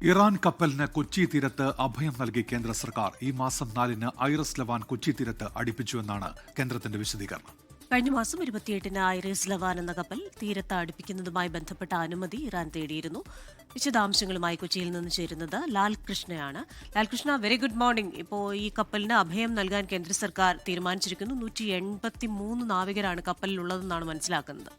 Iran കപ്പലിന് കൊച്ചി തീരത്ത് അഭയം നൽകി കേന്ദ്ര സർക്കാർ. ഈ മാസം 4-ന് ഐറിസ് ലവാൻ കൊച്ചി തീരത്ത് അടുപ്പിച്ചുവെന്നാണ് കേന്ദ്രത്തിന്റെ വിശദീകരണം. കഴിഞ്ഞ മാസം 28-ന് ഐറിസ് ലവാൻ എന്ന കപ്പൽ തീരത്ത് അടുപ്പിക്കുന്നതുമായി ബന്ധപ്പെട്ട അനുമതി ഇറാൻ തേടിയിരുന്നു. വിശദാംശങ്ങളുമായി കൊച്ചിയിൽ നിന്ന് ചേരുന്നത് ലാൽകൃഷ്ണയാണ്. Lalkrishna, very good morning. ഇപ്പോൾ ഈ കപ്പലിന് അഭയം നൽകാൻ കേന്ദ്ര സർക്കാർ തീരുമാനിച്ചിരിക്കുന്നു. 183 നാവികരാണ് കപ്പലിലുള്ളതെന്നാണ് മനസ്സിലാക്കുന്നത്.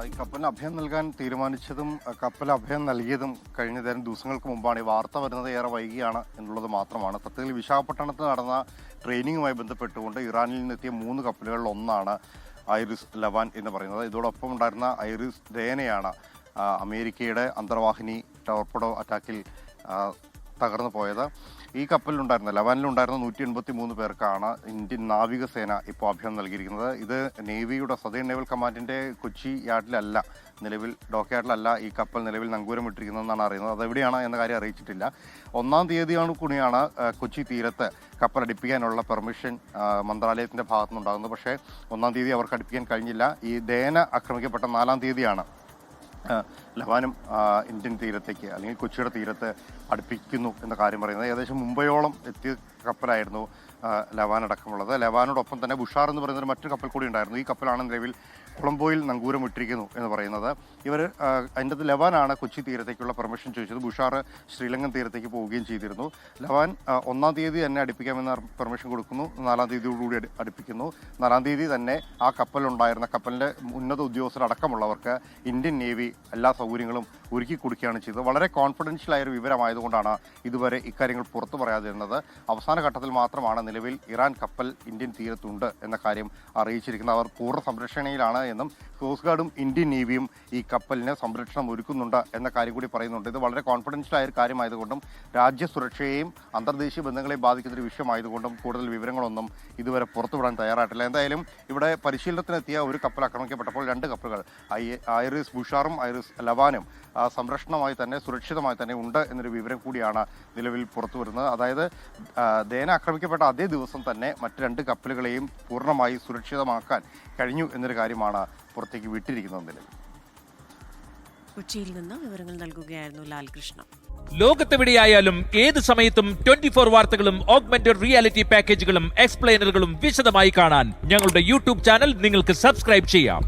ഈ കപ്പലിന് അഭയം നൽകാൻ തീരുമാനിച്ചതും കപ്പൽ അഭയം നൽകിയതും കഴിഞ്ഞ ദിവസങ്ങൾക്ക് മുമ്പാണ്. ഈ വാർത്ത വരുന്നത് ഏറെ വൈകിയാണ് എന്നുള്ളത് മാത്രമാണ്. സത്യത്തിൽ വിശാഖപട്ടണത്ത് നടന്ന ട്രെയിനിങ്ങുമായി ബന്ധപ്പെട്ടുകൊണ്ട് ഇറാനിൽ നിന്നെത്തിയ 3 കപ്പലുകളിൽ ഒന്നാണ് ഐറിസ് ലവാൻ എന്ന് പറയുന്നത്. ഇതോടൊപ്പം ഉണ്ടായിരുന്ന ഐറിസ് ദേനയാണ് അമേരിക്കയുടെ അന്തർവാഹിനി ടോർപിഡോ അറ്റാക്കിൽ തകർന്നു പോയത്. ഈ കപ്പലിലുണ്ടായിരുന്ന ലവാനിലുണ്ടായിരുന്ന 183 പേർക്കാണ് ഇന്ത്യൻ നാവികസേന ഇപ്പോൾ അഭയം നൽകിയിരിക്കുന്നത്. ഇത് നേവിയുടെ സദേൺ നേവൽ കമാൻഡിന്റെ കൊച്ചി യാർഡിലല്ല, നിലവിൽ ഡോക്യാർഡിലല്ല ഈ കപ്പൽ നിലവിൽ നങ്കൂരമിട്ടിരിക്കുന്നതെന്നാണ് അറിയുന്നത്. അതെവിടെയാണ് എന്ന കാര്യം അറിയിച്ചിട്ടില്ല. 1-ാം തീയതിയാണ് കൂടിയാണ് കൊച്ചി തീരത്ത് കപ്പൽ അടുപ്പിക്കാനുള്ള പെർമിഷൻ മന്ത്രാലയത്തിന്റെ ഭാഗത്തുനിന്നുണ്ടാകുന്നത്. പക്ഷേ 1-ാം തീയതി അവർക്ക് അടുപ്പിക്കാൻ കഴിഞ്ഞില്ല. ഈ ദേന ആക്രമിക്കപ്പെട്ട 4-ാം തീയതിയാണ് ലവാനും ഇന്ത്യൻ തീരത്തേക്ക് അല്ലെങ്കിൽ കൊച്ചിയുടെ തീരത്ത് അടുപ്പിക്കുന്നു എന്ന കാര്യം പറയുന്നത്. ഏകദേശം മുംബൈയോളം എത്തിയ കപ്പലായിരുന്നു ലവാൻ അടക്കമുള്ളത്. ലവാനോടൊപ്പം തന്നെ ബുഷാർ എന്ന് പറയുന്നൊരു മറ്റൊരു കപ്പൽ കൂടി ഉണ്ടായിരുന്നു. ഈ കപ്പലാണ് നിലവിൽ കൊളംബോയിൽ നങ്കൂരം ഇട്ടിരിക്കുന്നു എന്ന് പറയുന്നത്. ഇവർ അതിൻ്റെ ലവാനാണ് കൊച്ചി തീരത്തേക്കുള്ള പെർമിഷൻ ചോദിച്ചത്. ബുഷാർ ശ്രീലങ്കൻ തീരത്തേക്ക് പോവുകയും ചെയ്തിരുന്നു. ലവാൻ 1-ാം തീയതി തന്നെ അടുപ്പിക്കാമെന്ന പെർമിഷൻ കൊടുക്കുന്നു. 4-ാം തീയതിയോടുകൂടി അടുപ്പിക്കുന്നു. 4-ാം തീയതി തന്നെ ആ കപ്പലുണ്ടായിരുന്ന കപ്പലിൻ്റെ ഉന്നത ഉദ്യോഗസ്ഥരടക്കമുള്ളവർക്ക് ഇന്ത്യൻ നേവി എല്ലാ സൗകര്യങ്ങളും ഒരുക്കി കൊടുക്കുകയാണ് ചെയ്തത്. വളരെ കോൺഫിഡൻഷ്യലായ ഒരു വിവരമായതുകൊണ്ടാണ് ഇതുവരെ ഇക്കാര്യങ്ങൾ പുറത്തു പറയാതിരുന്നത്. അവസാന ഘട്ടത്തിൽ മാത്രമാണ് നിലവിൽ ഇറാൻ കപ്പൽ ഇന്ത്യൻ തീരത്തുണ്ട് എന്ന കാര്യം അറിയിച്ചിരിക്കുന്നത്. അവർ പൂർണ്ണ സംരക്ഷണയിലാണ് എന്നും കോസ്റ്റ് ഗാർഡും ഇന്ത്യൻ നേവിയും ഈ കപ്പലിന് സംരക്ഷണം ഒരുക്കുന്നുണ്ട് എന്ന കാര്യം കൂടി പറയുന്നുണ്ട്. ഇത് വളരെ കോൺഫിഡൻഷ്യലായ ഒരു കാര്യമായതുകൊണ്ടും രാജ്യസുരക്ഷയെയും അന്തർദേശീയ ബന്ധങ്ങളെയും ബാധിക്കുന്ന ഒരു വിഷയമായതുകൊണ്ടും കൂടുതൽ വിവരങ്ങളൊന്നും ഇതുവരെ പുറത്തുവിടാൻ തയ്യാറായിട്ടില്ല. എന്തായാലും ഇവിടെ പരിശീലനത്തിനെത്തിയ ഒരു കപ്പൽ ആക്രമിക്കപ്പെട്ടപ്പോൾ 2 കപ്പലുകൾ ഐറിസ് ബുഷാറും ഐറിസ് ലവാനും സംരക്ഷണമായി തന്നെ സുരക്ഷിതമായി തന്നെ ഉണ്ട് എന്നൊരു വിവരം കൂടിയാണ് നിലവിൽ പുറത്തു വരുന്നത്. അതായത് ദേന ആക്രമിക്കപ്പെട്ട അതേ ദിവസം തന്നെ മറ്റ് 2 കപ്പലുകളെയും പൂർണ്ണമായി സുരക്ഷിതമാക്കാൻ കഴിഞ്ഞു എന്നൊരു കാര്യമാണ് പുറത്തേക്ക് വിട്ടിരിക്കുന്നത്. നിലവിൽ കൊച്ചിയിൽ നിന്ന് വിവരങ്ങൾ നൽകുകയായിരുന്നു ലാൽകൃഷ്ണ. ലോകത്തെവിടെയായാലും ഏത് സമയത്തും 24 വാർത്തകളും ഓഗ്മെന്റഡ് റിയാലിറ്റി പാക്കേജുകളും എക്സ്പ്ലെയിനറുകളും വിശദമായി കാണാൻ ഞങ്ങളുടെ യൂട്യൂബ് ചാനൽ നിങ്ങൾക്ക് സബ്സ്ക്രൈബ് ചെയ്യാം.